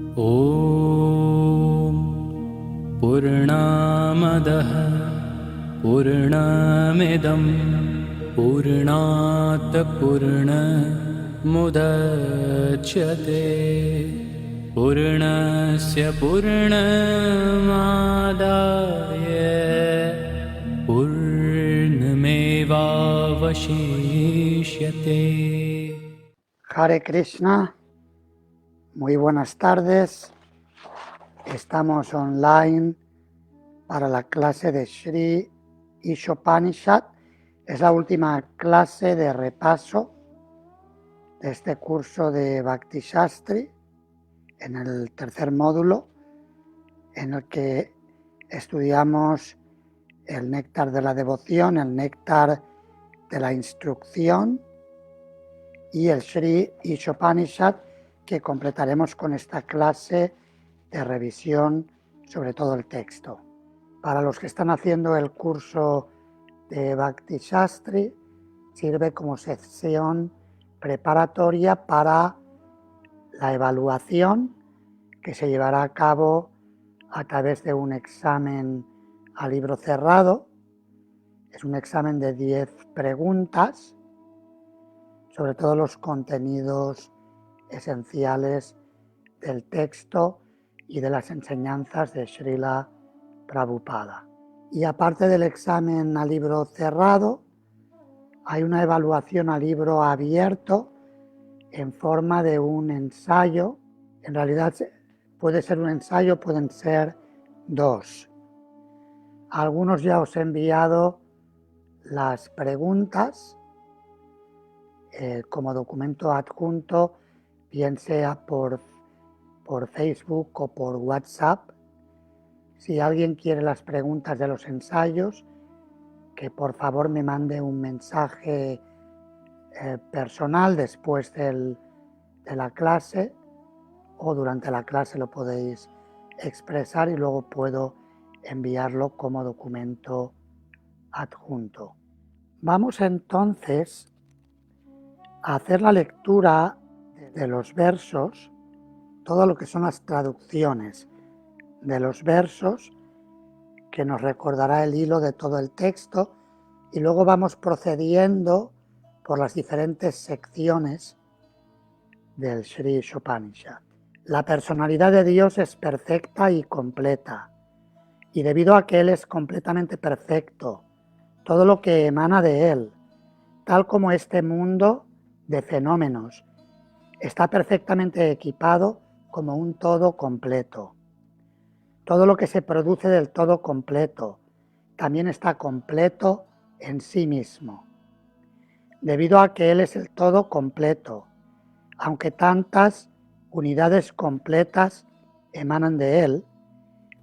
ॐ पूर्णामदः पूर्णमिदं पूर्णात् पूर्णमुदच्यते पूर्णस्य पूर्णमादाय पूर्णमेवावशिष्यते. Hare Krishna, muy buenas tardes. Estamos online para la clase de Sri Ishopanishad. Es la última clase de repaso de este curso de Bhakti Shastri en el tercer módulo, en el que estudiamos el néctar de la devoción, el néctar de la instrucción y el Sri Ishopanishad, que completaremos con esta clase de revisión sobre todo el texto. Para los que están haciendo el curso de Bhakti Shastri, sirve como sesión preparatoria para la evaluación que se llevará a cabo a través de un examen a libro cerrado. Es un examen de 10 preguntas sobre todos los contenidos esenciales del texto y de las enseñanzas de Srila Prabhupada. Y aparte del examen a libro cerrado, hay una evaluación a libro abierto en forma de un ensayo. En realidad puede ser un ensayo, pueden ser dos. A algunos ya os he enviado las preguntas como documento adjunto, bien sea por Facebook o por WhatsApp. Si alguien quiere las preguntas de los ensayos, que por favor me mande un mensaje personal después de la clase, o durante la clase lo podéis expresar y luego puedo enviarlo como documento adjunto. Vamos entonces a hacer la lectura de los versos, todo lo que son las traducciones de los versos, que nos recordará el hilo de todo el texto, y luego vamos procediendo por las diferentes secciones del Sri Ishopanishad. La personalidad de Dios es perfecta y completa, y debido a que Él es completamente perfecto, todo lo que emana de Él, tal como este mundo de fenómenos, está perfectamente equipado como un todo completo. Todo lo que se produce del todo completo también está completo en sí mismo. Debido a que Él es el todo completo, aunque tantas unidades completas emanan de Él,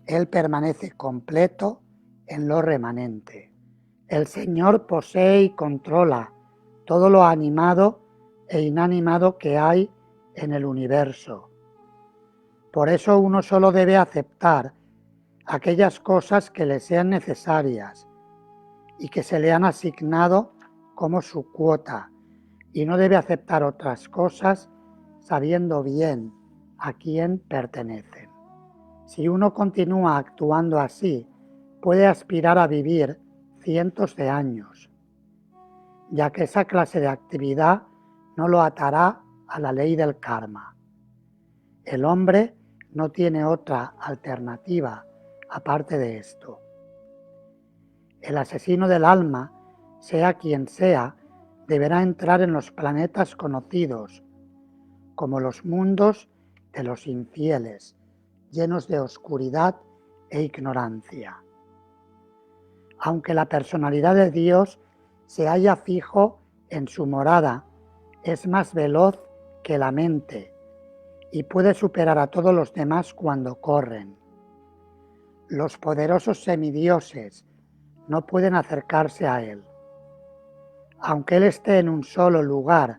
Él permanece completo en lo remanente. El Señor posee y controla todo lo animado e inanimado que hay en el universo. Por eso uno solo debe aceptar aquellas cosas que le sean necesarias y que se le han asignado como su cuota, y no debe aceptar otras cosas sabiendo bien a quién pertenecen. Si uno continúa actuando así, puede aspirar a vivir cientos de años, ya que esa clase de actividad no lo atará a la ley del karma. El hombre no tiene otra alternativa aparte de esto. El asesino del alma, sea quien sea, deberá entrar en los planetas conocidos como los mundos de los infieles, llenos de oscuridad e ignorancia. Aunque la personalidad de Dios se halla fijo en su morada, es más veloz que la mente y puede superar a todos los demás cuando corren. Los poderosos semidioses no pueden acercarse a Él. Aunque Él esté en un solo lugar,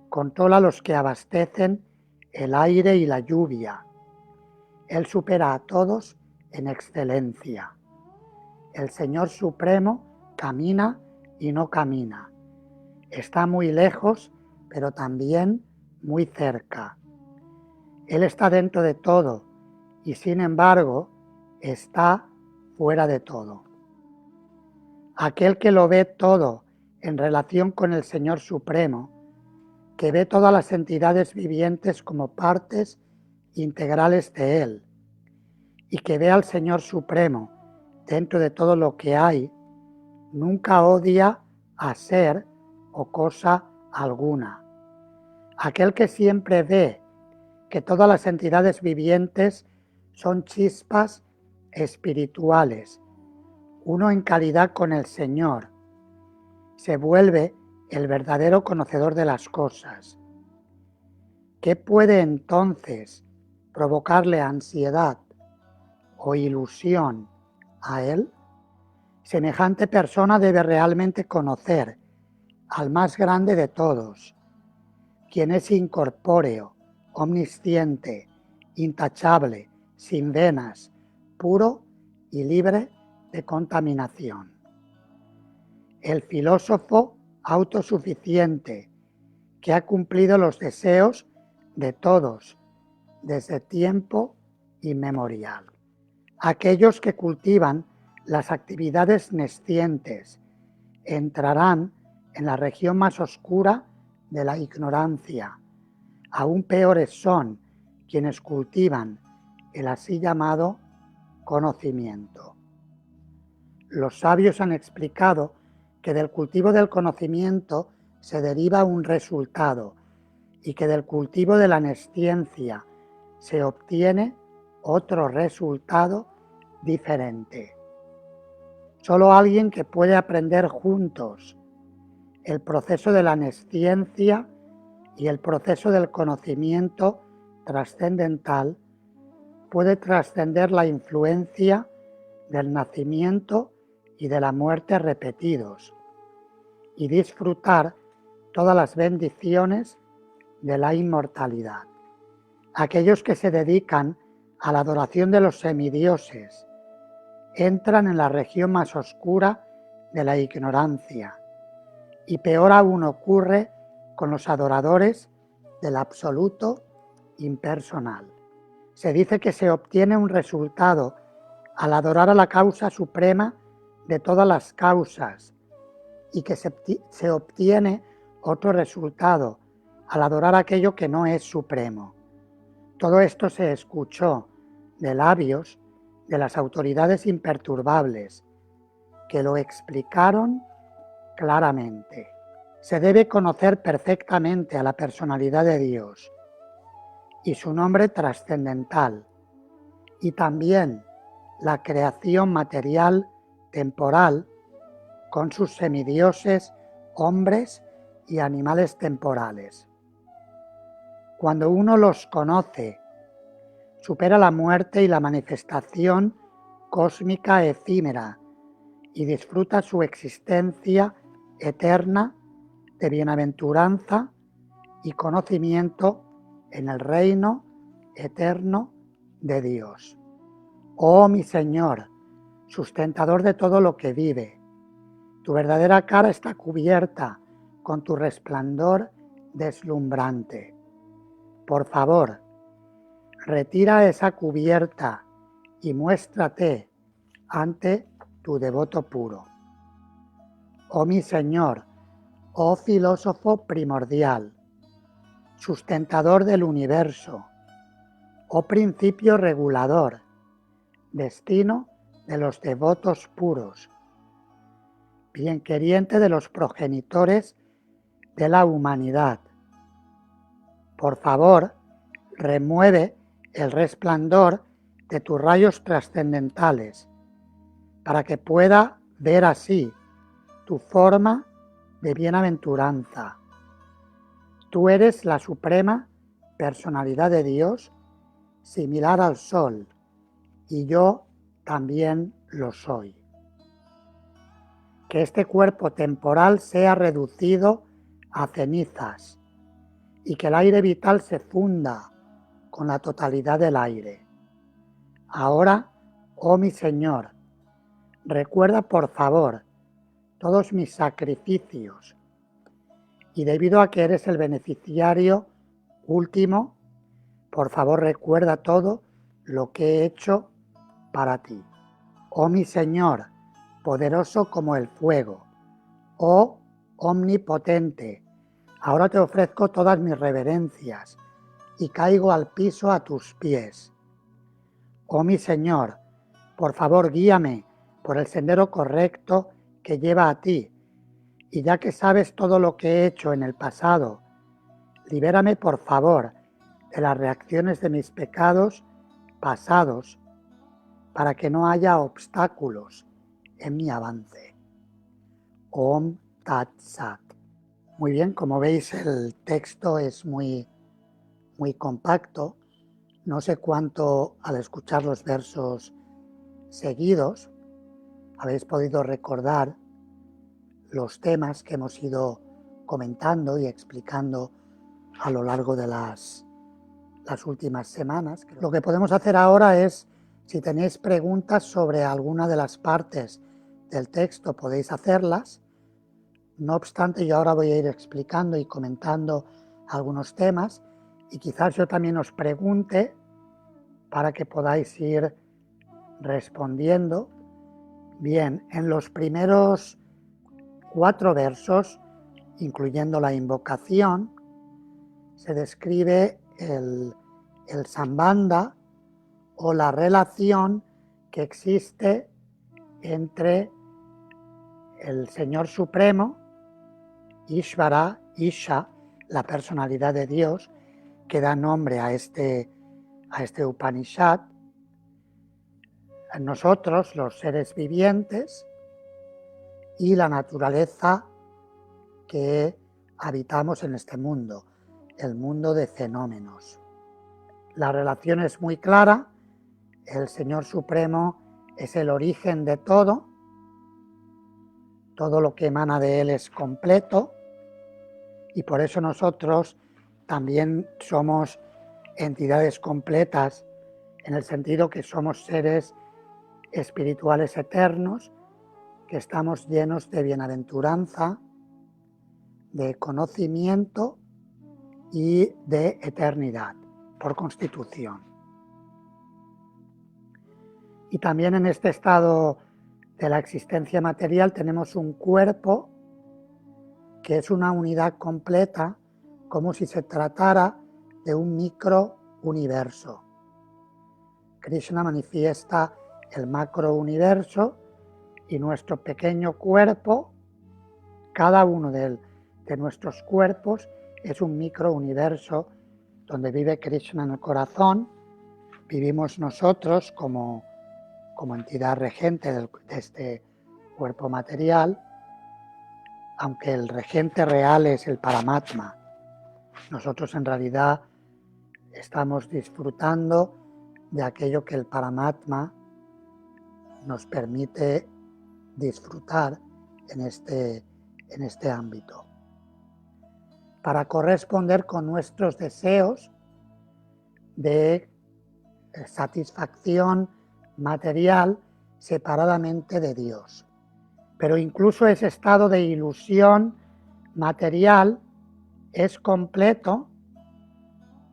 controla a los que abastecen el aire y la lluvia. Él supera a todos en excelencia. El Señor Supremo camina y no camina. Está muy lejos, pero también muy cerca. Él está dentro de todo y sin embargo está fuera de todo. Aquel que lo ve todo en relación con el Señor Supremo, que ve todas las entidades vivientes como partes integrales de Él, y que ve al Señor Supremo dentro de todo lo que hay, nunca odia a ser o cosa alguna. Aquel que siempre ve que todas las entidades vivientes son chispas espirituales, uno en calidad con el Señor, se vuelve el verdadero conocedor de las cosas. ¿Qué puede entonces provocarle ansiedad o ilusión a él? Semejante persona debe realmente conocer al más grande de todos, quien es incorpóreo, omnisciente, intachable, sin venas, puro y libre de contaminación. El filósofo autosuficiente que ha cumplido los deseos de todos desde tiempo inmemorial. Aquellos que cultivan las actividades nescientes entrarán en la región más oscura de la ignorancia. Aún peores son quienes cultivan el así llamado conocimiento. Los sabios han explicado que del cultivo del conocimiento se deriva un resultado y que del cultivo de la nesciencia se obtiene otro resultado diferente. Solo alguien que puede aprender juntos el proceso de la nesciencia y el proceso del conocimiento trascendental puede trascender la influencia del nacimiento y de la muerte repetidos y disfrutar todas las bendiciones de la inmortalidad. Aquellos que se dedican a la adoración de los semidioses entran en la región más oscura de la ignorancia, y peor aún ocurre con los adoradores del absoluto impersonal. Se dice que se obtiene un resultado al adorar a la causa suprema de todas las causas y que se obtiene otro resultado al adorar aquello que no es supremo. Todo esto se escuchó de labios de las autoridades imperturbables, que lo explicaron claramente. Se debe conocer perfectamente a la personalidad de Dios y su nombre trascendental, y también la creación material temporal con sus semidioses, hombres y animales temporales. Cuando uno los conoce, supera la muerte y la manifestación cósmica efímera y disfruta su existencia eterna de bienaventuranza y conocimiento en el reino eterno de Dios. Oh mi Señor, sustentador de todo lo que vive, tu verdadera cara está cubierta con tu resplandor deslumbrante. Por favor, retira esa cubierta y muéstrate ante tu devoto puro. Oh mi Señor, oh filósofo primordial, sustentador del universo, oh principio regulador, destino de los devotos puros, bienqueriente de los progenitores de la humanidad. Por favor, remueve el resplandor de tus rayos trascendentales, para que pueda ver así tu forma de bienaventuranza. Tú eres la suprema personalidad de Dios, similar al sol, y yo también lo soy. Que este cuerpo temporal sea reducido a cenizas y que el aire vital se funda con la totalidad del aire. Ahora, oh mi Señor, recuerda por favor todos mis sacrificios, y debido a que eres el beneficiario último, Por favor, recuerda todo lo que he hecho para ti. Oh mi Señor, poderoso como el fuego, oh omnipotente, ahora te ofrezco todas mis reverencias y caigo al piso a tus pies. Oh mi Señor, por favor guíame por el sendero correcto que lleva a ti, y ya que sabes todo lo que he hecho en el pasado, libérame por favor de las reacciones de mis pecados pasados, para que no haya obstáculos en mi avance. Om Tat Sat. Muy bien, como veis el texto es muy compacto. No sé cuánto al escuchar los versos seguidos habéis podido recordar los temas que hemos ido comentando y explicando a lo largo de las últimas semanas. Lo que podemos hacer ahora es, si tenéis preguntas sobre alguna de las partes del texto, podéis hacerlas. No obstante, yo ahora voy a ir explicando y comentando algunos temas, y quizás yo también os pregunte para que podáis ir respondiendo. Bien, en los primeros 4 versos, incluyendo la invocación, se describe el sambandha o la relación que existe entre el Señor Supremo, Ishvara, Isha, la personalidad de Dios, que da nombre a este Upanishad, nosotros, los seres vivientes, y la naturaleza que habitamos en este mundo, el mundo de fenómenos. La relación es muy clara, el Señor Supremo es el origen de todo lo que emana de Él es completo, y por eso nosotros también somos entidades completas, en el sentido que somos seres espirituales eternos, que estamos llenos de bienaventuranza, de conocimiento y de eternidad, por constitución. Y también en este estado de la existencia material tenemos un cuerpo que es una unidad completa, como si se tratara de un microuniverso. Krishna manifiesta el macrouniverso, y nuestro pequeño cuerpo, cada uno de nuestros cuerpos es un microuniverso donde vive Krishna en el corazón. Vivimos nosotros como entidad regente de este cuerpo material, aunque el regente real es el Paramatma. Nosotros en realidad estamos disfrutando de aquello que el Paramatma nos permite disfrutar en este ámbito. Para corresponder con nuestros deseos de satisfacción material separadamente de Dios. Pero incluso ese estado de ilusión material es completo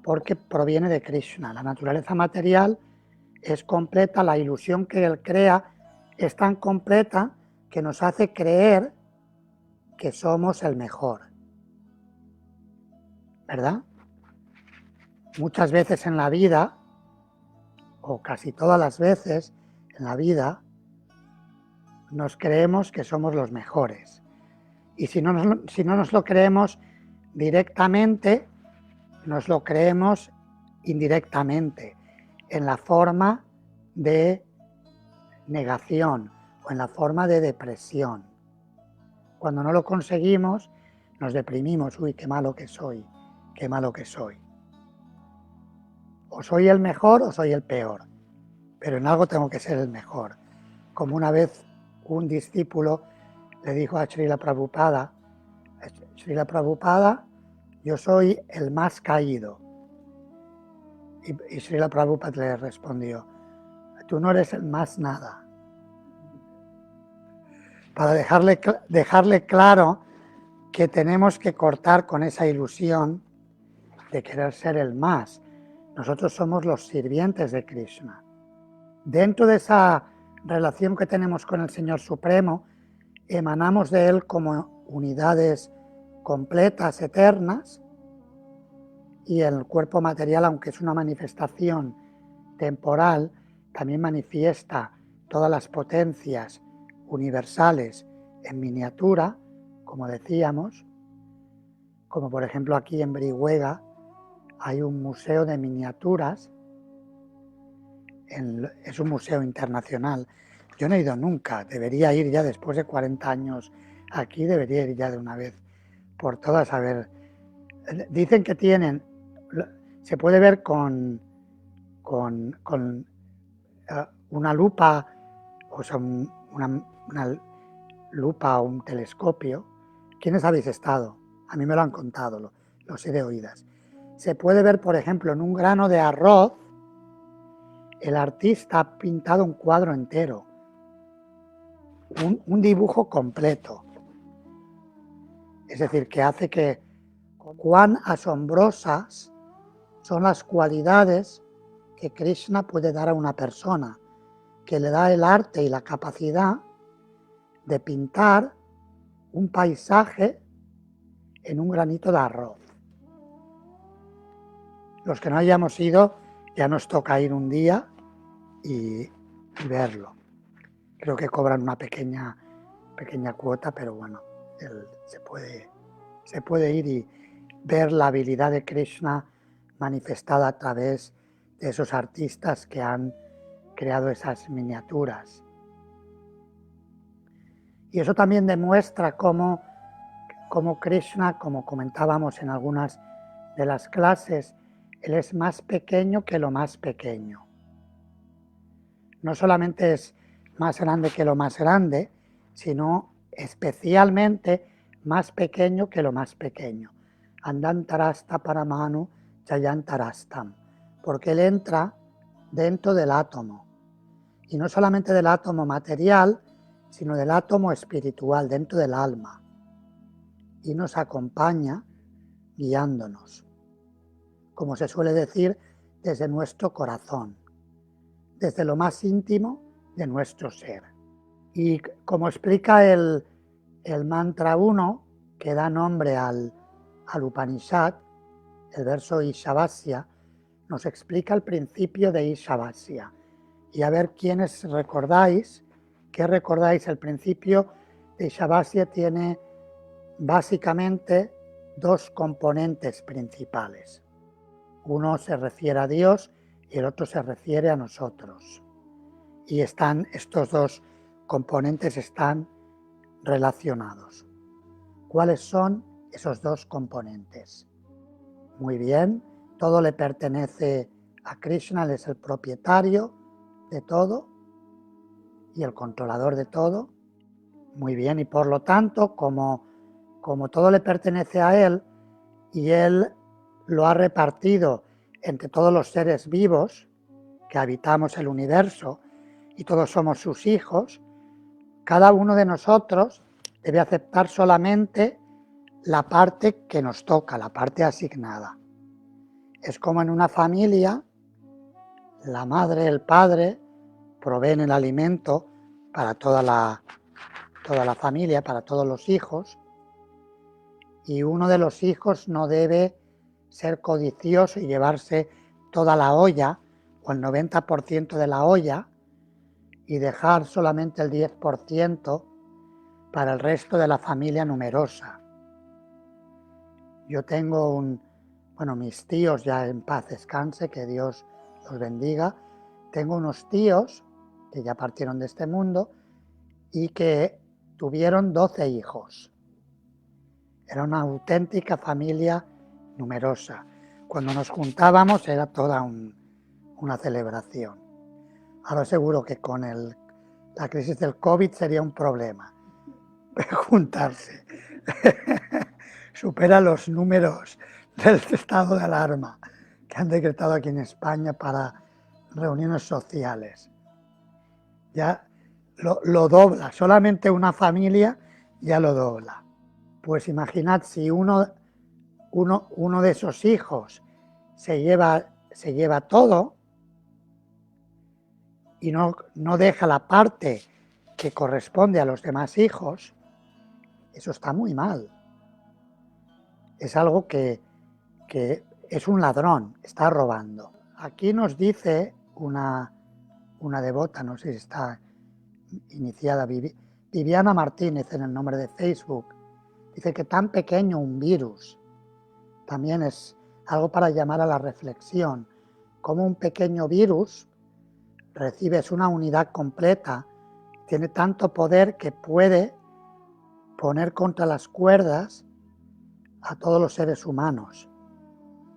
porque proviene de Krishna. La naturaleza material es completa, la ilusión que Él crea es tan completa que nos hace creer que somos el mejor. ¿Verdad? Muchas veces en la vida, o casi todas las veces en la vida, nos creemos que somos los mejores. Y si no nos lo creemos directamente, nos lo creemos indirectamente, en la forma de negación o en la forma de depresión. Cuando no lo conseguimos, nos deprimimos. Uy, qué malo que soy, qué malo que soy. O soy el mejor o soy el peor, pero en algo tengo que ser el mejor. Como una vez un discípulo le dijo a Srila Prabhupada, Srila Prabhupada, yo soy el más caído. Y Srila Prabhupada le respondió, tú no eres el más nada. Para dejarle claro que tenemos que cortar con esa ilusión de querer ser el más. Nosotros somos los sirvientes de Krishna. Dentro de esa relación que tenemos con el Señor Supremo, emanamos de Él como unidades completas, eternas, y el cuerpo material, aunque es una manifestación temporal, también manifiesta todas las potencias universales en miniatura, como decíamos, como por ejemplo aquí en Brihuega hay un museo de miniaturas, es un museo internacional. Yo no he ido nunca, debería ir ya después de 40 años aquí, debería ir ya de una vez por todas a ver. Dicen que tienen, se puede ver con una lupa, o sea, una lupa o un telescopio. ¿Quiénes habéis estado? A mí me lo han contado, lo sé de oídas. Se puede ver, por ejemplo, en un grano de arroz, el artista ha pintado un cuadro entero, un dibujo completo. Es decir, que hace que cuán asombrosas son las cualidades que Krishna puede dar a una persona, que le da el arte y la capacidad de pintar un paisaje en un granito de arroz. Los que no hayamos ido, ya nos toca ir un día y verlo. Creo que cobran una pequeña cuota, pero bueno, se puede ir y ver la habilidad de Krishna manifestada a través de esos artistas que han creado esas miniaturas. Y eso también demuestra cómo Krishna, como comentábamos en algunas de las clases, él es más pequeño que lo más pequeño. No solamente es más grande que lo más grande, sino especialmente más pequeño que lo más pequeño. Andantarasta paramanu jayantarastam, porque él entra dentro del átomo, y no solamente del átomo material, sino del átomo espiritual, dentro del alma, y nos acompaña guiándonos, como se suele decir, desde nuestro corazón, desde lo más íntimo de nuestro ser. Y como explica el mantra 1, que da nombre al Upanishad, el verso Ishavasya, nos explica el principio de Ishavasya. Y a ver quiénes recordáis, ¿qué recordáis? El principio de Ishavasya tiene básicamente dos componentes principales. Uno se refiere a Dios y el otro se refiere a nosotros. Y estos dos componentes están relacionados. ¿Cuáles son esos dos componentes? Muy bien, todo le pertenece a Krishna, él es el propietario de todo y el controlador de todo. Muy bien, y por lo tanto, como todo le pertenece a él y él lo ha repartido entre todos los seres vivos que habitamos el universo y todos somos sus hijos, cada uno de nosotros debe aceptar solamente la parte que nos toca, la parte asignada. Es como en una familia, la madre, el padre proveen el alimento para toda la familia, para todos los hijos, y uno de los hijos no debe ser codicioso y llevarse toda la olla o el 90% de la olla y dejar solamente el 10% para el resto de la familia numerosa. Yo tengo mis tíos, ya en paz descanse, que Dios los bendiga. Tengo unos tíos que ya partieron de este mundo y que tuvieron 12 hijos. Era una auténtica familia numerosa. Cuando nos juntábamos era toda una celebración. Ahora seguro que con la crisis del COVID sería un problema juntarse. Supera los números del estado de alarma que han decretado aquí en España para reuniones sociales. Ya lo dobla, solamente una familia ya lo dobla. Pues imaginad si uno de esos hijos se lleva se lleva todo y no deja la parte que corresponde a los demás hijos, eso está muy mal. Es algo que es un ladrón, está robando. Aquí nos dice una devota, no sé si está iniciada, Viviana Martínez en el nombre de Facebook, dice que tan pequeño un virus también es algo para llamar a la reflexión, como un pequeño virus recibes una unidad completa, tiene tanto poder que puede poner contra las cuerdas a todos los seres humanos,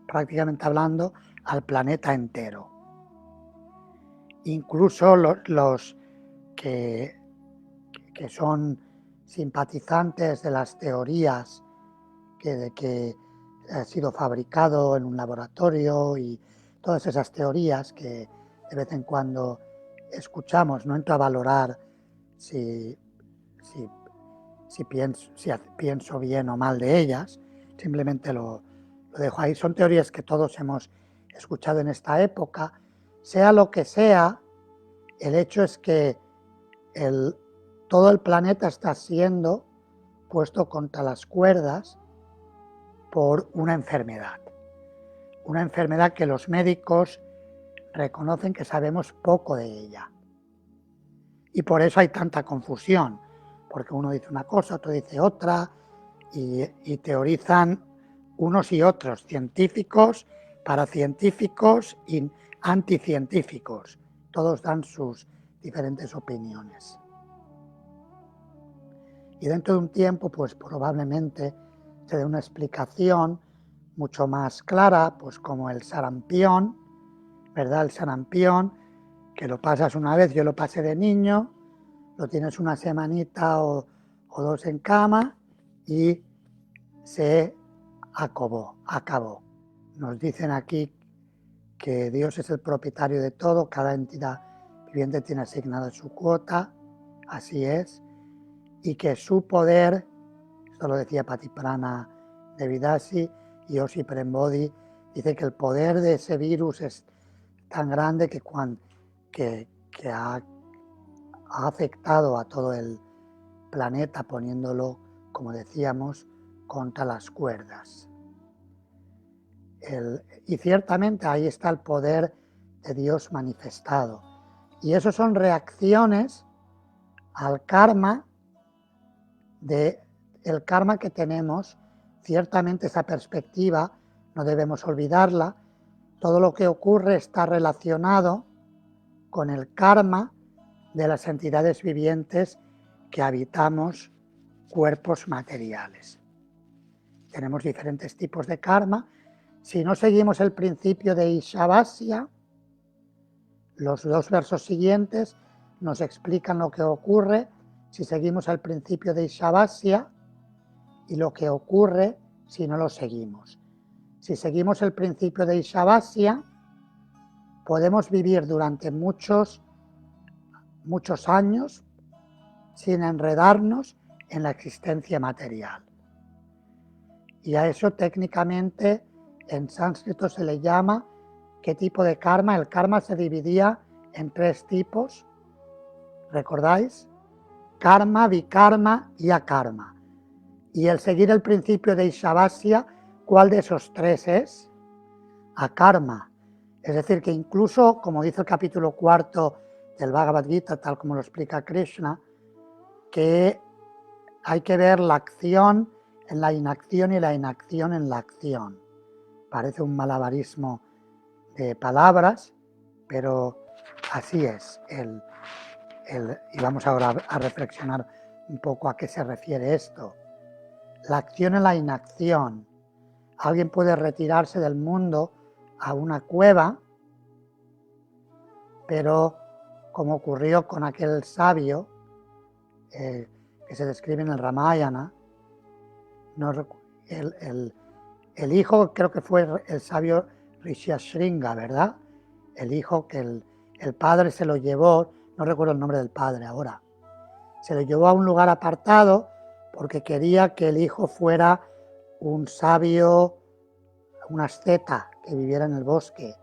prácticamente hablando al planeta entero. Incluso los que son simpatizantes de las teorías de que ha sido fabricado en un laboratorio y todas esas teorías que de vez en cuando escuchamos, no entro a valorar si pienso bien o mal de ellas, simplemente lo dejo ahí. Son teorías que todos hemos escuchado en esta época. Sea lo que sea, el hecho es que todo el planeta está siendo puesto contra las cuerdas por una enfermedad que los médicos reconocen que sabemos poco de ella. Y por eso hay tanta confusión, porque uno dice una cosa, otro dice otra, y teorizan unos y otros, científicos, paracientíficos y anticientíficos. Todos dan sus diferentes opiniones. Y dentro de un tiempo, pues probablemente se dé una explicación mucho más clara, pues como el sarampión, ¿verdad? El sarampión, que lo pasas una vez, yo lo pasé de niño, lo tienes una semanita o dos en cama y se acabó. Nos dicen aquí que Dios es el propietario de todo, cada entidad viviente tiene asignada su cuota, así es, y que su poder, esto lo decía Patiprana Devidasi y Ossi Prembodhi, dice que el poder de ese virus es tan grande que ha afectado a todo el planeta poniéndolo, como decíamos, contra las cuerdas. Y ciertamente ahí está el poder de Dios manifestado. Y eso son reacciones al karma, el karma que tenemos. Ciertamente esa perspectiva no debemos olvidarla. Todo lo que ocurre está relacionado con el karma de las entidades vivientes que habitamos cuerpos materiales. Tenemos diferentes tipos de karma. Si no seguimos el principio de Ishavasya, los dos versos siguientes nos explican lo que ocurre si seguimos el principio de Ishavasya y lo que ocurre si no lo seguimos. Si seguimos el principio de Ishavasya, podemos vivir durante muchos años sin enredarnos en la existencia material. Y a eso técnicamente en sánscrito se le llama, ¿qué tipo de karma? El karma se dividía en 3 tipos, ¿recordáis? Karma, vikarma y akarma. Y el seguir el principio de Ishavasya, ¿cuál de esos 3 es? Akarma. Es decir, que incluso, como dice el capítulo 4 del Bhagavad Gita, tal como lo explica Krishna, que hay que ver la acción en la inacción y la inacción en la acción. Parece un malabarismo de palabras, pero así es. Y vamos ahora a reflexionar un poco a qué se refiere esto. La acción en la inacción. Alguien puede retirarse del mundo a una cueva, pero como ocurrió con aquel sabio que se describe en el Ramayana, el hijo, creo que fue el sabio Rishyashringa, ¿verdad? El hijo que el padre se lo llevó, no recuerdo el nombre del padre ahora, se lo llevó a un lugar apartado porque quería que el hijo fuera un sabio, un asceta que viviera en el bosque.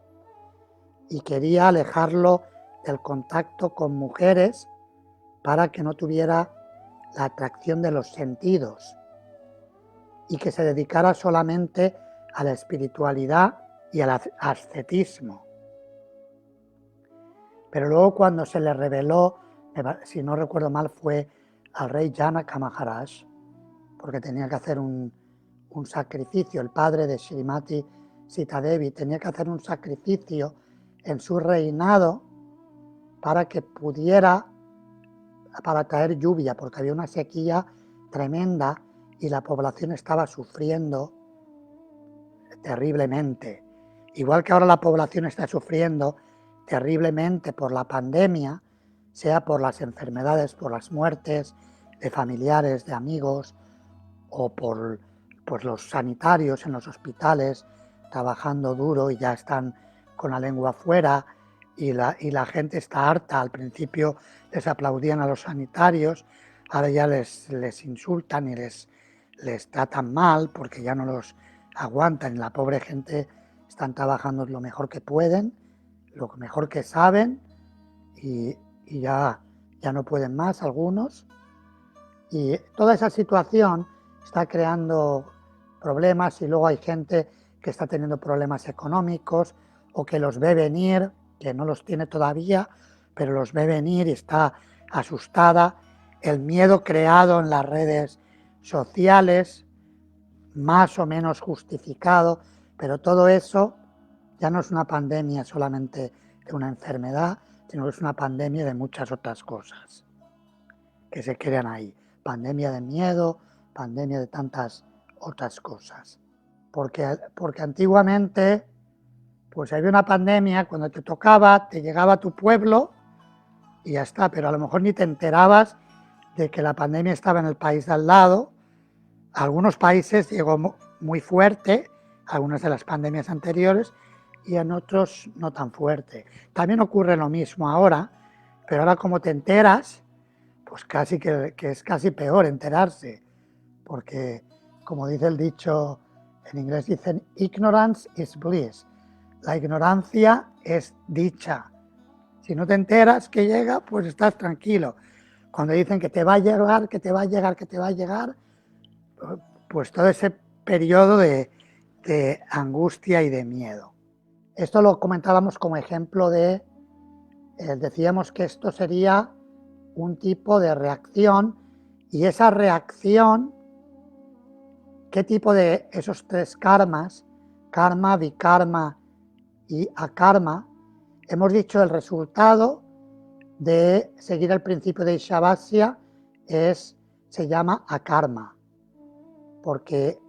y quería alejarlo del contacto con mujeres para que no tuviera la atracción de los sentidos y que se dedicara solamente a la espiritualidad y al ascetismo. Pero luego cuando se le reveló, si no recuerdo mal, fue al rey Janaka Maharaj, porque tenía que hacer un sacrificio, el padre de Srimati Sita Devi tenía que hacer un sacrificio en su reinado para que pudiera, para traer lluvia, porque había una sequía tremenda y la población estaba sufriendo terriblemente. Igual que ahora la población está sufriendo terriblemente por la pandemia, sea por las enfermedades, por las muertes de familiares, de amigos, o por los sanitarios en los hospitales trabajando duro y ya están con la lengua afuera y la gente está harta. Al principio les aplaudían a los sanitarios, ahora ya les insultan y les tratan mal porque ya no los aguantan. La pobre gente están trabajando lo mejor que pueden, lo mejor que saben y ya no pueden más algunos. Y toda esa situación está creando problemas y luego hay gente que está teniendo problemas económicos o que los ve venir, que no los tiene todavía, pero los ve venir y está asustada. El miedo creado en las redes sociales, más o menos justificado, pero todo eso ya no es una pandemia solamente de una enfermedad, sino que es una pandemia de muchas otras cosas que se crean ahí. Pandemia de miedo, pandemia de tantas otras cosas. Porque antiguamente, pues había una pandemia, cuando te tocaba, te llegaba a tu pueblo y ya está, pero a lo mejor ni te enterabas de que la pandemia estaba en el país de al lado. A algunos países llegó muy fuerte, algunas de las pandemias anteriores, y en otros no tan fuerte. También ocurre lo mismo ahora, pero ahora como te enteras, pues casi que es casi peor enterarse, porque como dice el dicho, en inglés dicen ignorance is bliss, la ignorancia es dicha. Si no te enteras que llega, pues estás tranquilo. Cuando dicen que te va a llegar, que te va a llegar, que te va a llegar, pues todo ese periodo de angustia y de miedo. Esto lo comentábamos como ejemplo de, decíamos que esto sería un tipo de reacción y esa reacción, ¿qué tipo de esos tres karmas, karma, vikarma y akarma? Hemos dicho el resultado de seguir el principio de Ishavasya se llama akarma, porque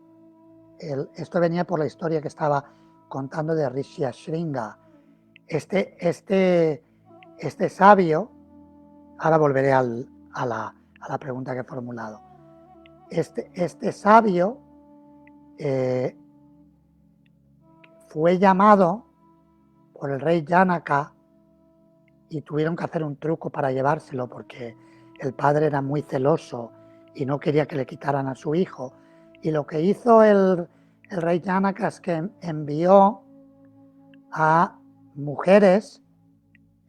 esto venía por la historia que estaba contando de Rishi Ashringa. Este sabio, ahora volveré a la pregunta que he formulado. Este sabio fue llamado por el rey Janaka y tuvieron que hacer un truco para llevárselo porque el padre era muy celoso y no quería que le quitaran a su hijo. Y lo que hizo el rey Janaka es que envió a mujeres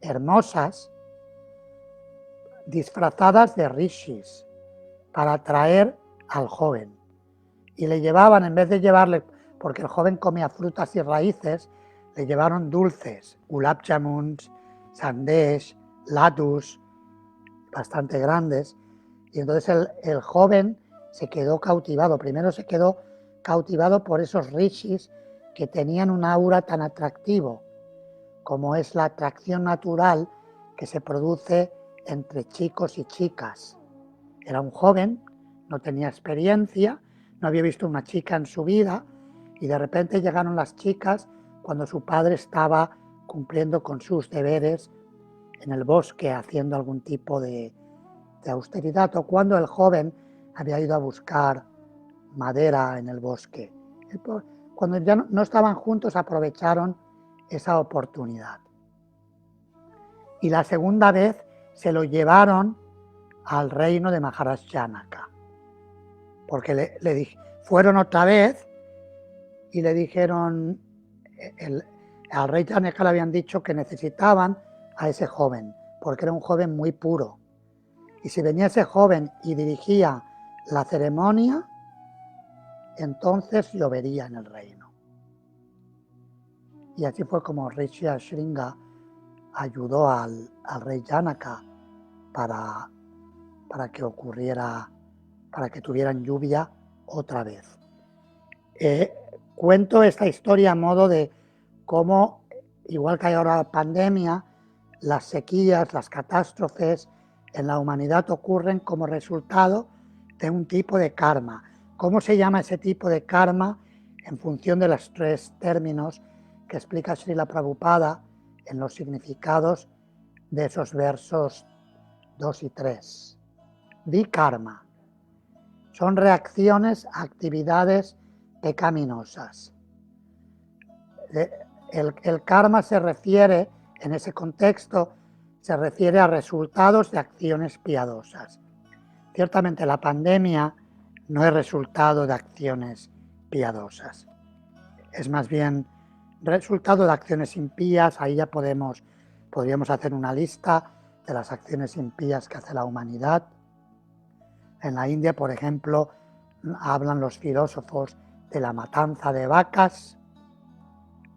hermosas disfrazadas de rishis para atraer al joven. Y le llevaban, en vez de llevarle, porque el joven comía frutas y raíces, le llevaron dulces, gulab jamuns, sandesh, ladus, bastante grandes. Y entonces el joven se quedó cautivado. Primero se quedó cautivado por esos rishis que tenían un aura tan atractivo, como es la atracción natural que se produce entre chicos y chicas. Era un joven, no tenía experiencia, no había visto una chica en su vida y de repente llegaron las chicas cuando su padre estaba cumpliendo con sus deberes en el bosque haciendo algún tipo de austeridad o cuando el joven había ido a buscar madera en el bosque. Cuando ya no estaban juntos aprovecharon esa oportunidad. Y la segunda vez se lo llevaron al reino de Maharaj Janaka, porque fueron otra vez y le dijeron, Al rey Janaka le habían dicho que necesitaban a ese joven, porque era un joven muy puro. Y si venía ese joven y dirigía la ceremonia, entonces llovería en el reino. Y así fue como Rishi Ashringa ayudó al rey Janaka para que ocurriera, para que tuvieran lluvia otra vez. Cuento esta historia a modo de cómo, igual que hay ahora pandemia, las sequías, las catástrofes en la humanidad ocurren como resultado de un tipo de karma. ¿Cómo se llama ese tipo de karma? En función de los tres términos que explica Srila Prabhupada en los significados de esos versos 2 y 3. Vikarma. Son reacciones a actividades pecaminosas. El karma se refiere, en ese contexto, se refiere a resultados de acciones piadosas. Ciertamente la pandemia no es resultado de acciones piadosas. Es más bien resultado de acciones impías. Ahí ya podríamos hacer una lista de las acciones impías que hace la humanidad. En la India, por ejemplo, hablan los filósofos de la matanza de vacas.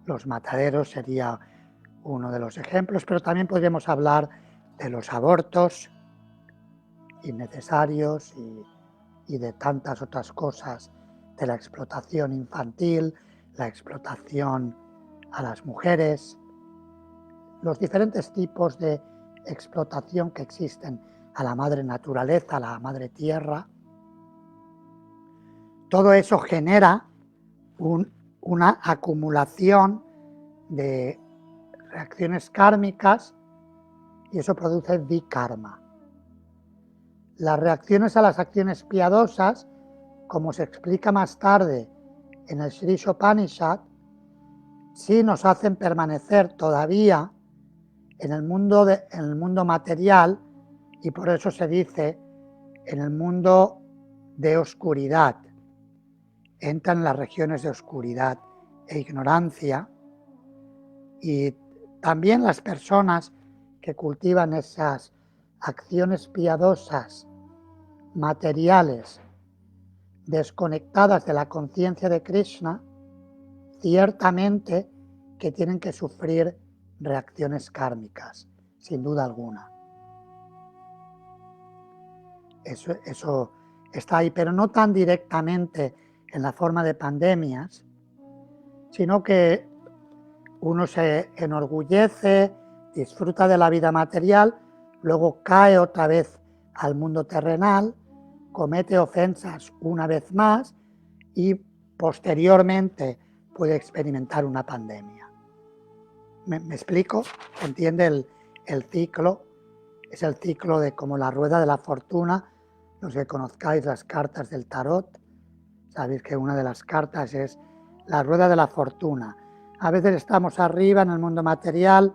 Los mataderos sería uno de los ejemplos, pero también podríamos hablar de los abortos innecesarios y de tantas otras cosas, de la explotación infantil, la explotación a las mujeres, los diferentes tipos de explotación que existen a la madre naturaleza, a la madre tierra. Todo eso genera una acumulación de reacciones kármicas y eso produce vikarma. Las reacciones a las acciones piadosas, como se explica más tarde en el Sri Upanishad, sí nos hacen permanecer todavía en el mundo material, y por eso se dice en el mundo de oscuridad. Entran en las regiones de oscuridad e ignorancia, y también las personas que cultivan esas acciones piadosas materiales desconectadas de la conciencia de Krishna, ciertamente que tienen que sufrir reacciones kármicas, sin duda alguna. Eso está ahí, pero no tan directamente en la forma de pandemias, sino que uno se enorgullece, disfruta de la vida material, luego cae otra vez al mundo terrenal, comete ofensas una vez más y posteriormente puede experimentar una pandemia. ¿Me explico? ¿Se entiende el ciclo? Es el ciclo de como la rueda de la fortuna. Los que conozcáis las cartas del tarot, sabéis que una de las cartas es la rueda de la fortuna. A veces estamos arriba en el mundo material,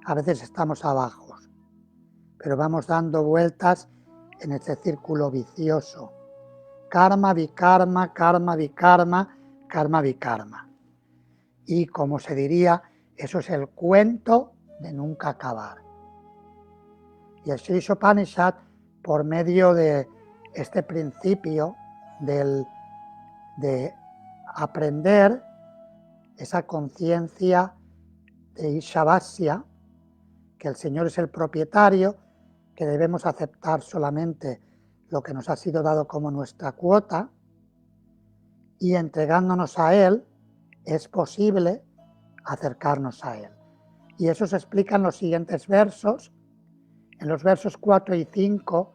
a veces estamos abajo, pero vamos dando vueltas en ese círculo vicioso. Karma, vikarma, karma, vikarma, karma, vikarma. Y como se diría, eso es el cuento de nunca acabar. Y el Sri Upanishad, por medio de este principio de aprender esa conciencia de Ishavasya, que el Señor es el propietario, que debemos aceptar solamente lo que nos ha sido dado como nuestra cuota, y entregándonos a Él es posible acercarnos a Él. Y eso se explica en los siguientes versos. En los versos 4 y 5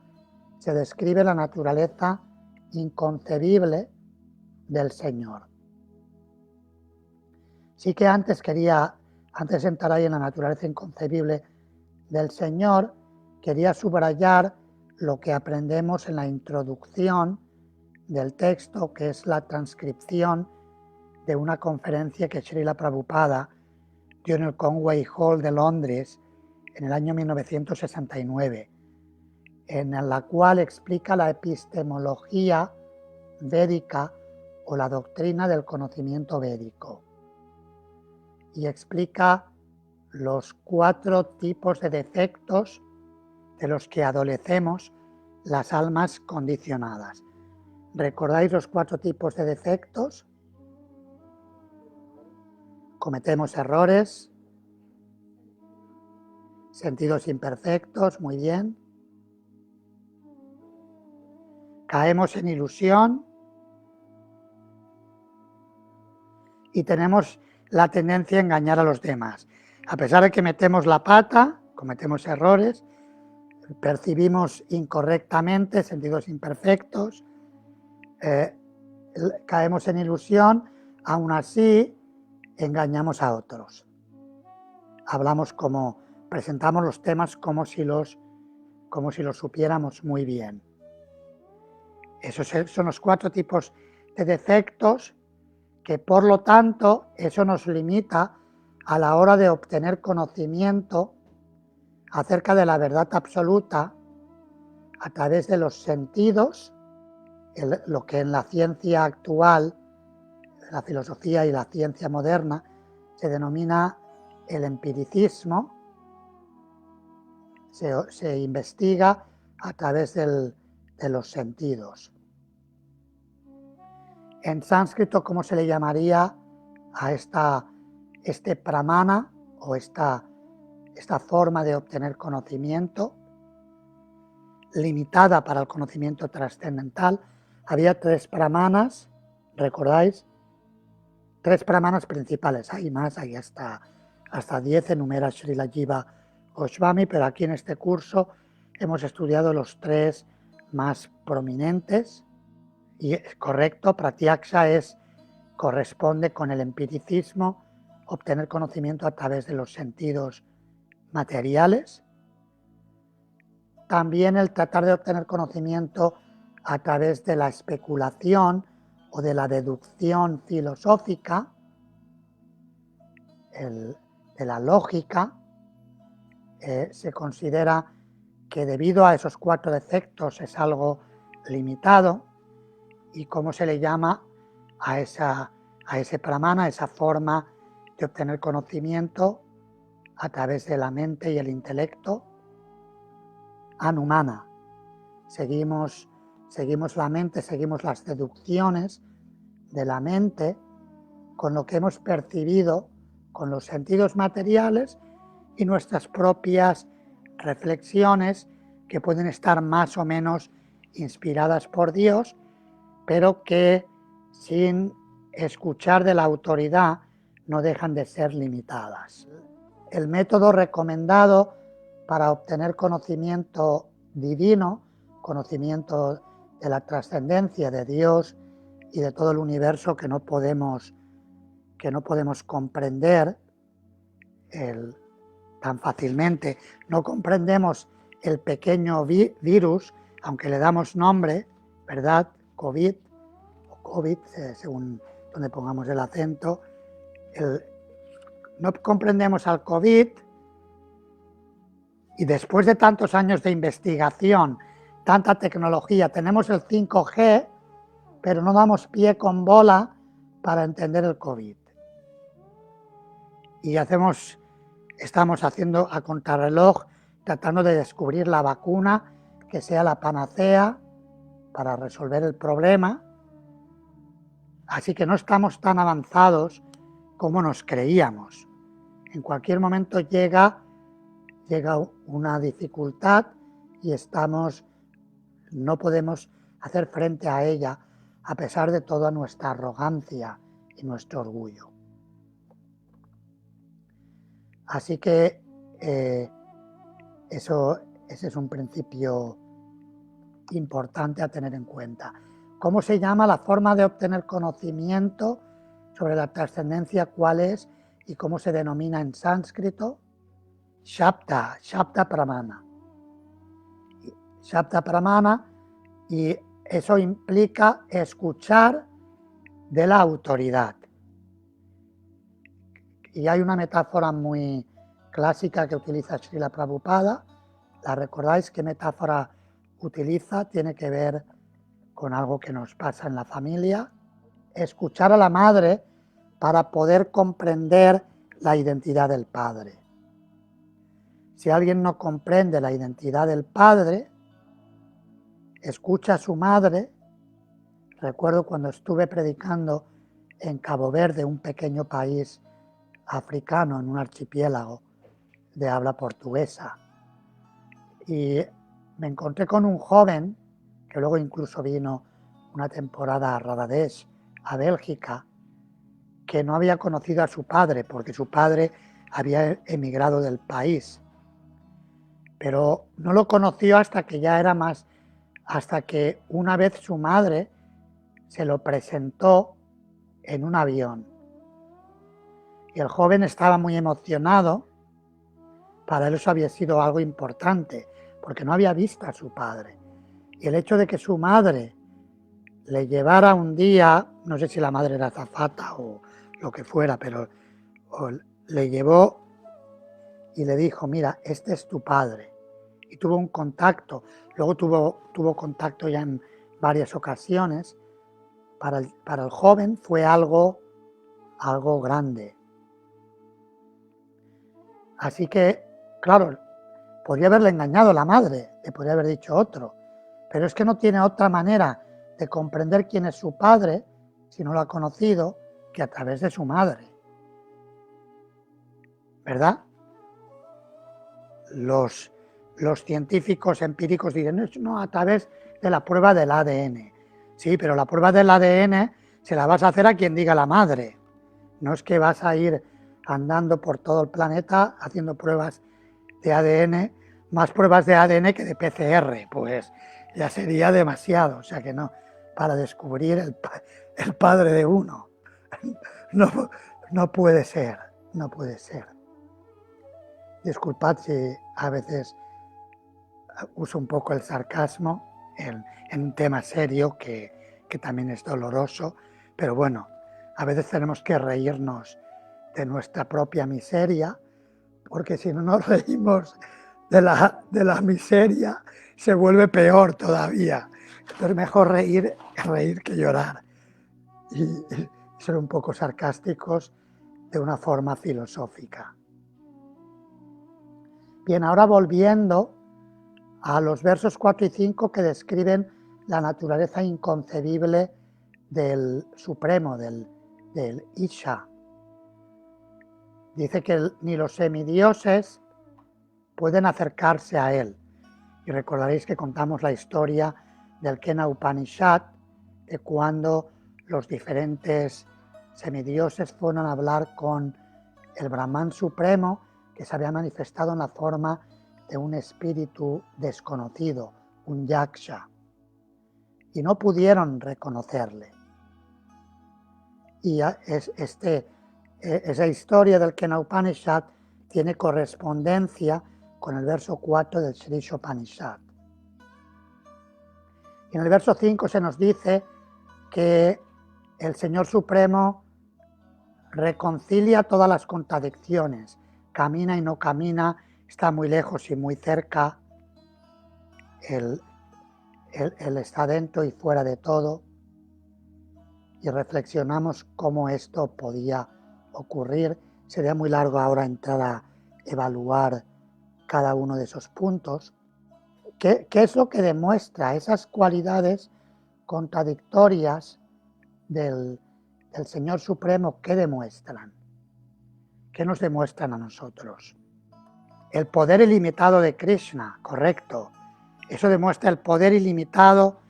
se describe la naturaleza inconcebible del Señor. Sí que antes de entrar ahí en la naturaleza inconcebible del Señor, quería subrayar lo que aprendemos en la introducción del texto, que es la transcripción de una conferencia que Srila Prabhupada dio en el Conway Hall de Londres en el año 1969, en la cual explica la epistemología védica o la doctrina del conocimiento védico. y explica los 4 tipos de defectos de los que adolecemos las almas condicionadas. ¿Recordáis los 4 tipos de defectos? Cometemos errores, sentidos imperfectos, muy bien. Caemos en ilusión y tenemos la tendencia a engañar a los demás. A pesar de que metemos la pata, cometemos errores, percibimos incorrectamente sentidos imperfectos, caemos en ilusión, aún así engañamos a otros. Presentamos los temas como si los supiéramos muy bien. Esos son los 4 tipos de defectos que, por lo tanto, eso nos limita a la hora de obtener conocimiento acerca de la verdad absoluta a través de los sentidos, lo que en la ciencia actual, la filosofía y la ciencia moderna, se denomina el empiricismo. Se investiga a través de los sentidos. En sánscrito, ¿cómo se le llamaría a este pramana o esta forma de obtener conocimiento limitada para el conocimiento trascendental? Había 3 pramanas, ¿recordáis? 3 pramanas principales, hay más, hay hasta 10, enumera Srila Jiva Goswami, pero aquí en este curso hemos estudiado los 3 más prominentes. Y es correcto, pratyaksha corresponde con el empiricismo, obtener conocimiento a través de los sentidos materiales. También el tratar de obtener conocimiento a través de la especulación o de la deducción filosófica, de la lógica, se considera que debido a esos 4 defectos es algo limitado. ¿Y cómo se le llama a ese pramana, a esa forma de obtener conocimiento a través de la mente y el intelecto? Anumana. Seguimos la mente, seguimos las deducciones de la mente con lo que hemos percibido con los sentidos materiales y nuestras propias reflexiones, que pueden estar más o menos inspiradas por Dios, pero que sin escuchar de la autoridad no dejan de ser limitadas. El método recomendado para obtener conocimiento divino, conocimiento de la trascendencia de Dios y de todo el universo que no podemos comprender tan fácilmente. No comprendemos el pequeño virus, aunque le damos nombre, ¿verdad? COVID o COVID, según donde pongamos el acento. No comprendemos al COVID, y después de tantos años de investigación, tanta tecnología, tenemos el 5G, pero no damos pie con bola para entender el COVID. Y estamos haciendo a contrarreloj, tratando de descubrir la vacuna que sea la panacea para resolver el problema. Así que no estamos tan avanzados como nos creíamos. En cualquier momento llega una dificultad y no podemos hacer frente a ella a pesar de toda nuestra arrogancia y nuestro orgullo. Así que ese es un principio importante a tener en cuenta. ¿Cómo se llama la forma de obtener conocimiento sobre la trascendencia? ¿Cuál es y cómo se denomina en sánscrito? Shabda pramana. Shabda pramana, y eso implica escuchar de la autoridad. Y hay una metáfora muy clásica que utiliza Srila Prabhupada. ¿La recordáis? ¿Qué metáfora utiliza? Tiene que ver con algo que nos pasa en la familia. Escuchar a la madre para poder comprender la identidad del Padre. Si alguien no comprende la identidad del Padre, escucha a su madre. Recuerdo cuando estuve predicando en Cabo Verde, un pequeño país africano, en un archipiélago de habla portuguesa, y me encontré con un joven que luego incluso vino una temporada a Radadés, a Bélgica, que no había conocido a su padre porque su padre había emigrado del país, pero no lo conoció hasta que ya era más, hasta que una vez su madre se lo presentó en un avión. Y el joven estaba muy emocionado. Para él eso había sido algo importante, porque no había visto a su padre. Y el hecho de que su madre le llevara un día, no sé si la madre era azafata o lo que fuera, pero le llevó y le dijo, mira, este es tu padre. Y tuvo un contacto, luego tuvo contacto ya en varias ocasiones. Para el joven fue algo grande. Así que, claro, podría haberle engañado a la madre, le podría haber dicho otro, pero es que no tiene otra manera de comprender quién es su padre, si no lo ha conocido, que a través de su madre. ¿Verdad? Los científicos empíricos dicen, no, a través de la prueba del ADN. Sí, pero la prueba del ADN se la vas a hacer a quien diga la madre. No es que vas a ir andando por todo el planeta haciendo pruebas de ADN, más pruebas de ADN que de PCR, pues ya sería demasiado, o sea que no, para descubrir el padre de uno. No puede ser, no puede ser. Disculpad si a veces uso un poco el sarcasmo en un tema serio que también es doloroso, pero bueno, a veces tenemos que reírnos de nuestra propia miseria, porque si no nos reímos de la miseria, se vuelve peor todavía. Entonces mejor reír que llorar y ser un poco sarcásticos de una forma filosófica. Bien, ahora volviendo a los versos 4 y 5 que describen la naturaleza inconcebible del Supremo, del Isha. Dice que ni los semidioses pueden acercarse a él. Y recordaréis que contamos la historia del Kena Upanishad, de cuando los diferentes semidioses fueron a hablar con el Brahman Supremo, que se había manifestado en la forma de un espíritu desconocido, un yaksha, y no pudieron reconocerle. Y esa historia del Kena Upanishad tiene correspondencia con el verso 4 del Sri Upanishad. Y en el verso 5 se nos dice que el Señor Supremo reconcilia todas las contradicciones, camina y no camina, está muy lejos y muy cerca, él está dentro y fuera de todo, y reflexionamos cómo esto podía ocurrir. Sería muy largo ahora entrar a evaluar cada uno de esos puntos. ¿Qué es lo que demuestra esas cualidades contradictorias del Señor Supremo? ¿Qué demuestran? ¿Qué nos demuestran a nosotros? El poder ilimitado de Krishna, correcto. Eso demuestra el poder ilimitado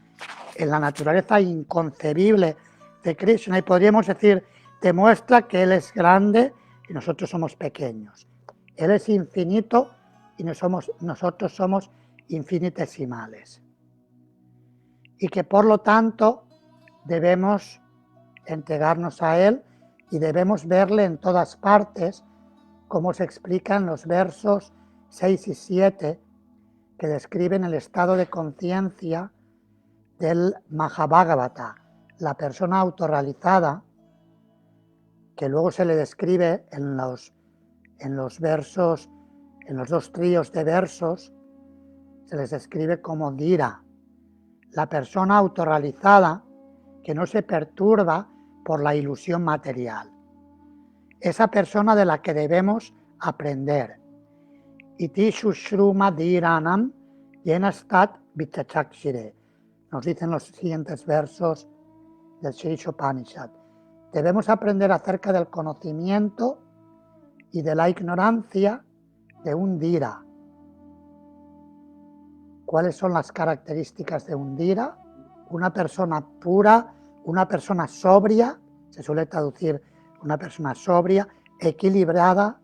en la naturaleza inconcebible de Krishna, y podríamos decir, demuestra que Él es grande y nosotros somos pequeños. Él es infinito y nosotros somos infinitesimales. Y que por lo tanto debemos entregarnos a Él y debemos verle en todas partes, como se explica en los versos 6 y 7, que describen el estado de conciencia del Mahabhagavata, la persona autorrealizada, que luego se le describe en los versos, en los dos tríos de versos, se les describe como Dhira, la persona autorrealizada que no se perturba por la ilusión material. esa persona de la que debemos aprender. Iti Shushruma Dhiranam Yenastat Vichachakshire. Nos dicen los siguientes versos del Sri Upanishad. Debemos aprender acerca del conocimiento y de la ignorancia de un Dhira. ¿Cuáles son las características de un Dhira? Una persona pura, una persona sobria, se suele traducir una persona sobria, equilibrada,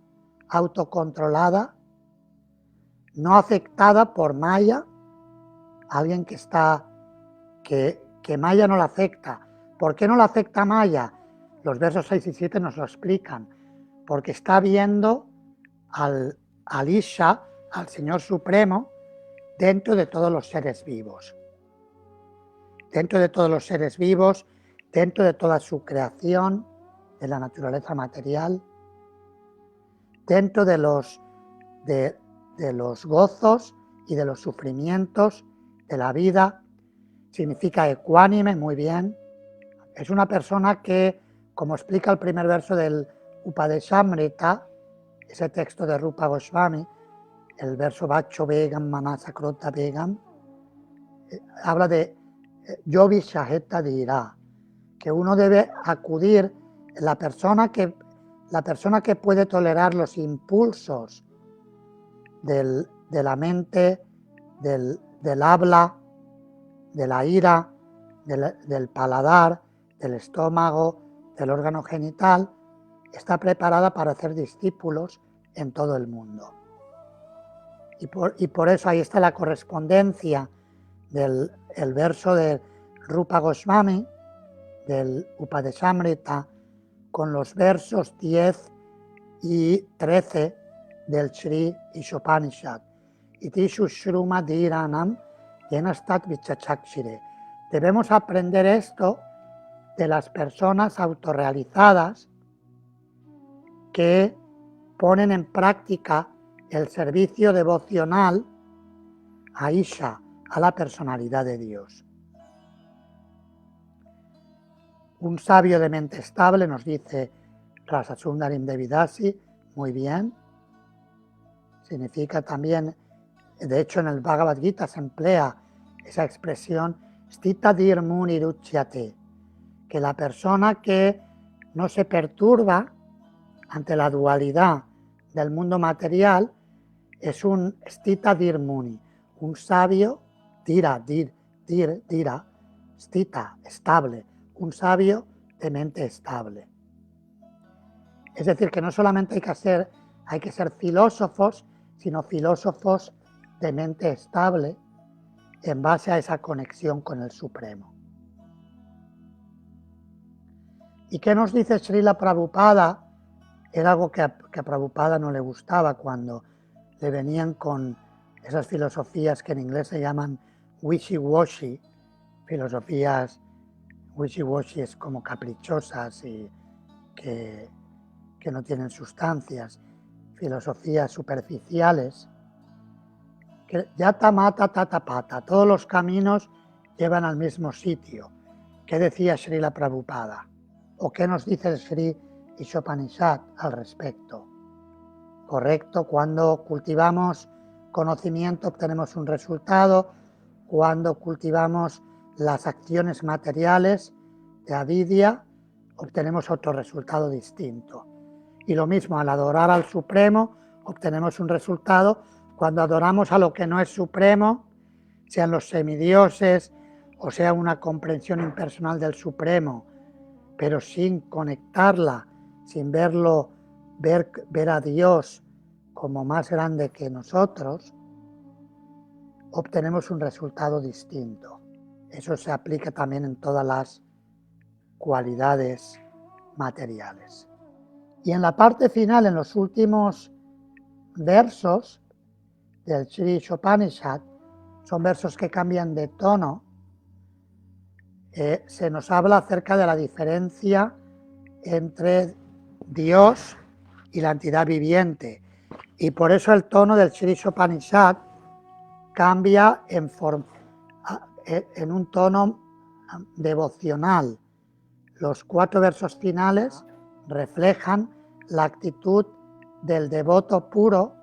autocontrolada, no afectada por Maya, alguien que Maya no la afecta. ¿Por qué no la afecta Maya? Los versos 6 y 7 nos lo explican. Porque está viendo al Isha, al Señor Supremo, dentro de todos los seres vivos. Dentro de todos los seres vivos, dentro de toda su creación, de la naturaleza material, dentro de los gozos y de los sufrimientos de la vida. Significa ecuánime, muy bien. Es una persona que, como explica el primer verso del Upadeshamrita, ese texto de Rupa Goswami, el verso Vacho Begam, Manasa Krota Begam, habla de Yogi Shaheta Dhira, que uno debe acudir, la persona que puede tolerar los impulsos de la mente, del habla, de la ira, del paladar, del estómago, del órgano genital, está preparada para hacer discípulos en todo el mundo. Y por eso ahí está la correspondencia del verso de Rupa Goswami, del Upadeshamrita, con los versos 10 y 13 del Sri Ishopanishad. Iti Shushruma Dhiranam Yenastat Vichachakshire. Debemos aprender esto de las personas autorrealizadas que ponen en práctica el servicio devocional a Isha, a la personalidad de Dios. Un sabio de mente estable, nos dice Rasa Sundarim Devidasi, muy bien. Significa también, de hecho en el Bhagavad Gita se emplea esa expresión Stita Dhir Muni Ruchyate, que la persona que no se perturba ante la dualidad del mundo material es un Stita Dhir Muni, un sabio, Dhira, Stita, estable, un sabio de mente estable. Es decir, que no solamente hay que ser filósofos, sino filósofos de mente estable en base a esa conexión con el Supremo. ¿Y qué nos dice Srila Prabhupada? Era algo que a Prabhupada no le gustaba cuando le venían con esas filosofías que en inglés se llaman wishy-washy, filosofías wishy-washy es como caprichosas y que no tienen sustancias, filosofías superficiales, que yata mata tata pata, todos los caminos llevan al mismo sitio. ¿Qué decía Srila Prabhupada? ¿O qué nos dice el Sri Ishopanishad al respecto? Correcto, cuando cultivamos conocimiento obtenemos un resultado, cuando cultivamos las acciones materiales de avidya obtenemos otro resultado distinto. Y lo mismo, al adorar al Supremo obtenemos un resultado. Cuando adoramos a lo que no es supremo, sean los semidioses o sea una comprensión impersonal del Supremo, pero sin conectarla, sin ver a Dios como más grande que nosotros, obtenemos un resultado distinto. Eso se aplica también en todas las cualidades materiales. Y en la parte final, en los últimos versos del Sri Ishopanishad, son versos que cambian de tono, se nos habla acerca de la diferencia entre Dios y la entidad viviente. Y por eso el tono del Sri Ishopanishad cambia en un tono devocional. Los 4 versos finales reflejan la actitud del devoto puro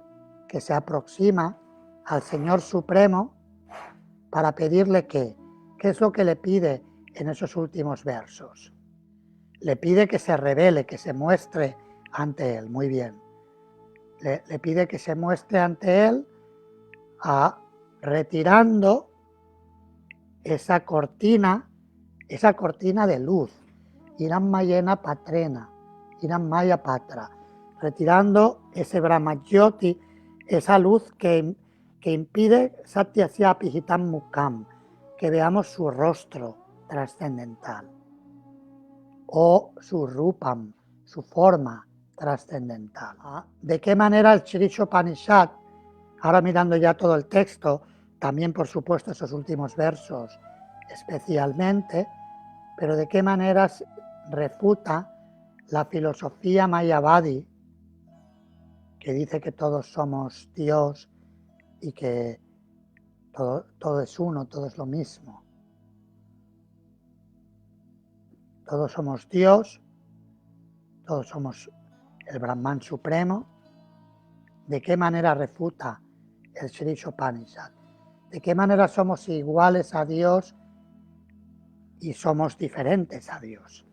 que se aproxima al Señor Supremo para pedirle ¿qué? ¿Qué es lo que le pide en esos últimos versos? Le pide que se revele, que se muestre ante Él. Muy bien. Le pide que se muestre ante Él retirando esa cortina de luz. Iram Mayena Patrena, Iram Maya Patra. Retirando ese Brahmayoti, esa luz que impide Satyasya Pihitam Mukam, que veamos su rostro trascendental o su rupam, su forma trascendental. ¿De qué manera el Shri-Shopanishad, ahora mirando ya todo el texto, también por supuesto esos últimos versos especialmente, pero de qué manera refuta la filosofía Mayavadi, que dice que todos somos Dios y que todo es uno, todo es lo mismo? Todos somos Dios, todos somos el Brahman Supremo. ¿De qué manera refuta el Shri-Shopanishad? ¿De qué manera somos iguales a Dios y somos diferentes a Dios?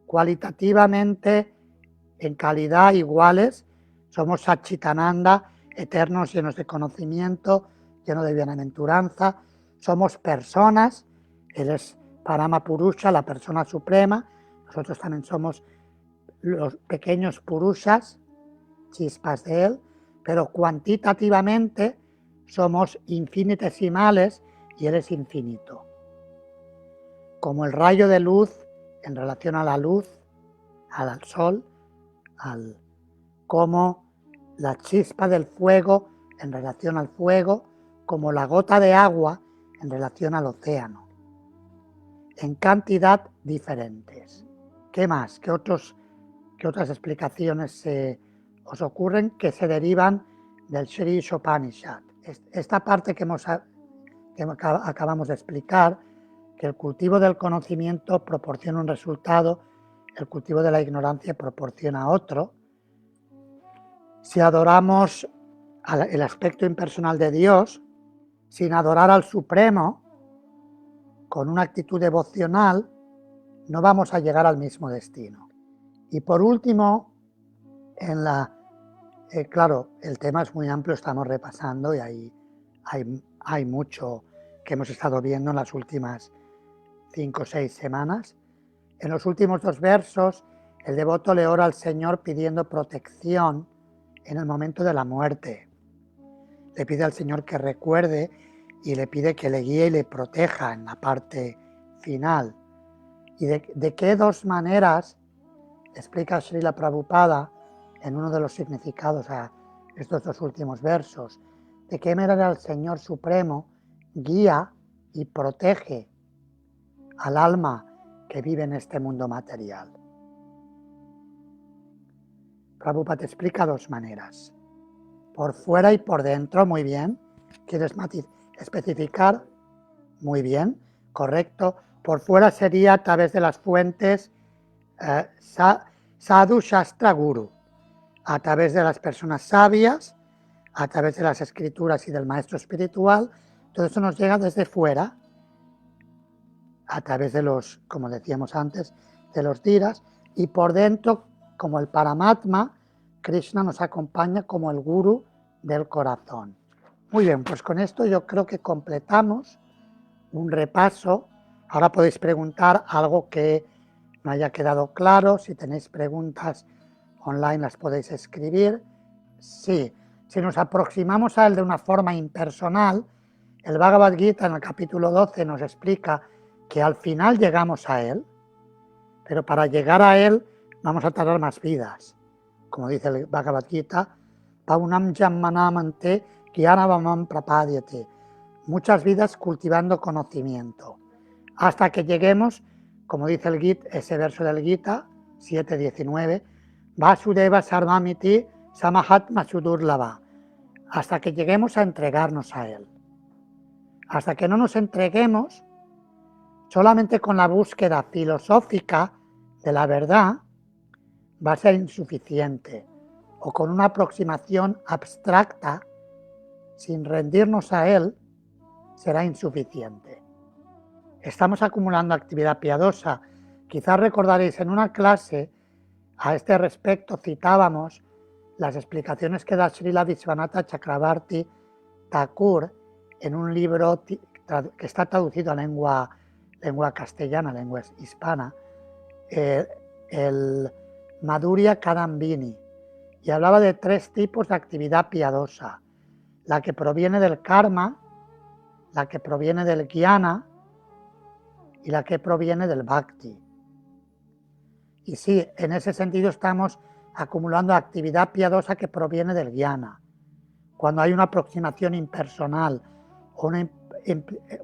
Cualitativamente, en calidad iguales, somos Satchitananda, eternos, llenos de conocimiento, llenos de bienaventuranza. Somos personas, Él es Parama Purusha, la persona suprema. Nosotros también somos los pequeños Purushas, chispas de Él, pero cuantitativamente somos infinitesimales y Él es infinito. Como el rayo de luz en relación a la luz, al sol, como la chispa del fuego en relación al fuego, como la gota de agua en relación al océano, en cantidad diferentes. ¿Qué más? ¿Qué otras explicaciones os ocurren que se derivan del Shri-Shopanishad? Esta parte que acabamos de explicar, que el cultivo del conocimiento proporciona un resultado, el cultivo de la ignorancia proporciona otro. Si adoramos el aspecto impersonal de Dios, sin adorar al Supremo, con una actitud devocional, no vamos a llegar al mismo destino. Y por último, claro, el tema es muy amplio, estamos repasando y hay mucho que hemos estado viendo en las últimas 5 o 6 semanas. En los últimos 2 versos, el devoto le ora al Señor pidiendo protección en el momento de la muerte. Le pide al Señor que recuerde y le pide que le guíe y le proteja en la parte final. ¿Y de qué 2 maneras explica Srila Prabhupada en uno de los significados a estos 2 últimos versos? ¿De qué manera el Señor Supremo guía y protege al alma que vive en este mundo material? Prabhupada te explica 2 maneras. Por fuera y por dentro, muy bien. ¿Quieres especificar? Muy bien, correcto. Por fuera sería a través de las fuentes Sadhu Shastra Guru, a través de las personas sabias, a través de las escrituras y del maestro espiritual. Todo eso nos llega desde fuera, a través de los, como decíamos antes, de los dhiras, y por dentro, como el Paramatma, Krishna nos acompaña como el Guru del corazón. Muy bien, pues con esto yo creo que completamos un repaso. Ahora podéis preguntar algo que no haya quedado claro. Si tenéis preguntas online las podéis escribir. Sí, si nos aproximamos a él de una forma impersonal, el Bhagavad Gita en el capítulo 12 nos explica que al final llegamos a él, pero para llegar a él vamos a tardar más vidas. Como dice el Bhagavad Gita, Paunam Jammanamante Gyanavamam Prapadyate, muchas vidas cultivando conocimiento, hasta que lleguemos, como dice el Gita, ese verso del Gita 7.19, Vasudeva Sarvamiti Samahatma Sudurlava, hasta que lleguemos a entregarnos a él. Hasta que no nos entreguemos, solamente con la búsqueda filosófica de la verdad, va a ser insuficiente, o con una aproximación abstracta, sin rendirnos a él, será insuficiente. Estamos acumulando actividad piadosa. Quizás recordaréis en una clase a este respecto citábamos las explicaciones que da Srila Vishwanatha Chakravarti Thakur en un libro que está traducido a lengua castellana, lengua hispana, el Madhurya Kadambini, y hablaba de 3 tipos de actividad piadosa: la que proviene del karma, la que proviene del jnana y la que proviene del bhakti. Y sí, en ese sentido estamos acumulando actividad piadosa que proviene del jnana. Cuando hay una aproximación impersonal o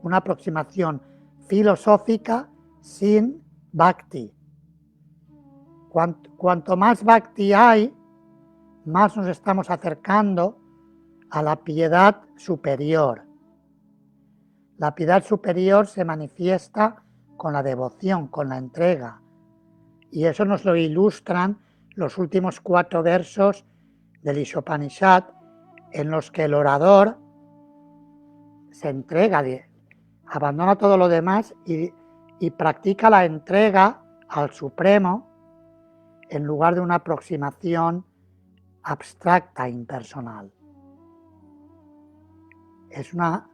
una aproximación filosófica sin bhakti. Cuanto más bhakti hay, más nos estamos acercando a la piedad superior. La piedad superior se manifiesta con la devoción, con la entrega. Y eso nos lo ilustran los últimos 4 versos del Ishopanishad, en los que el orador se entrega, abandona todo lo demás y practica la entrega al Supremo en lugar de una aproximación abstracta, impersonal. Es una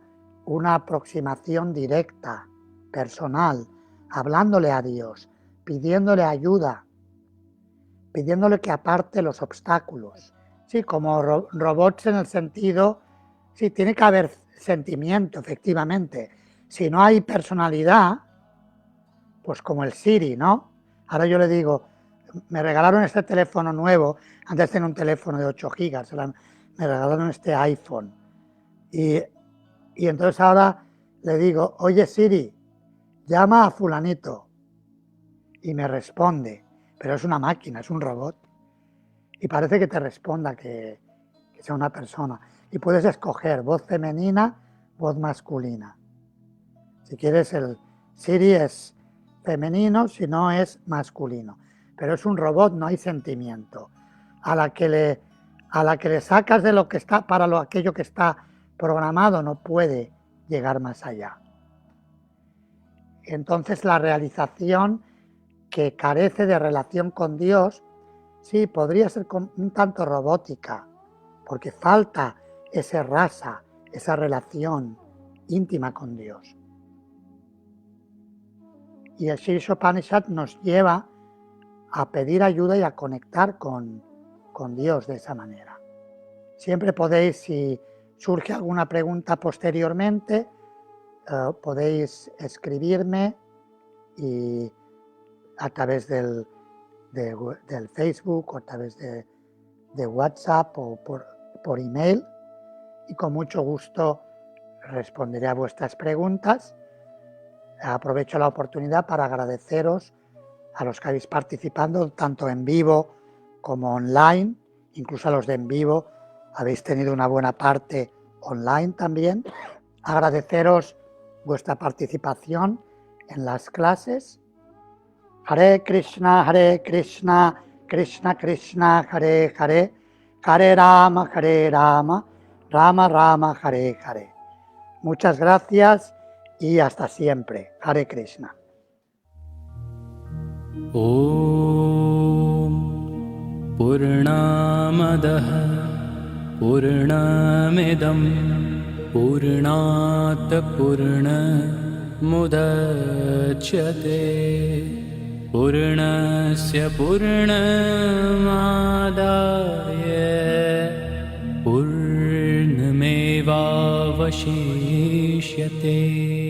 aproximación directa, personal, hablándole a Dios, pidiéndole ayuda, pidiéndole que aparte los obstáculos. Sí, como robots en el sentido, sí, tiene que haber sentimiento, efectivamente. Si no hay personalidad, pues como el Siri, ¿no? Ahora yo le digo, me regalaron este teléfono nuevo, antes tenía un teléfono de 8 gigas, me regalaron este iPhone. Y entonces ahora le digo, oye Siri, llama a fulanito. Y me responde, pero es una máquina, es un robot. Y parece que te responda que sea una persona. Y puedes escoger voz femenina, voz masculina. Si quieres, el Siri es femenino, si no es masculino. Pero es un robot, no hay sentimiento. A la que le sacas de lo que está, para aquello que está programado, no puede llegar más allá. Entonces la realización que carece de relación con Dios, sí, podría ser un tanto robótica, porque falta ese rasa, esa relación íntima con Dios. Y el Sri Upanishad nos lleva a pedir ayuda y a conectar con Dios de esa manera. Siempre podéis, si surge alguna pregunta posteriormente, podéis escribirme y a través del Facebook o a través de WhatsApp o por email, y con mucho gusto responderé a vuestras preguntas. Aprovecho la oportunidad para agradeceros a los que habéis participado tanto en vivo como online, incluso a los de en vivo habéis tenido una buena parte online también. Agradeceros vuestra participación en las clases. Hare Krishna, Krishna Krishna, Hare Hare, Hare Rama, Rama Rama, Hare Hare. Muchas gracias y hasta siempre. Hare Krishna. Om Purnamadah Purnamidam Purnat Purnamudachyate Purnasya Purnamadaya Purnamevavashishyate.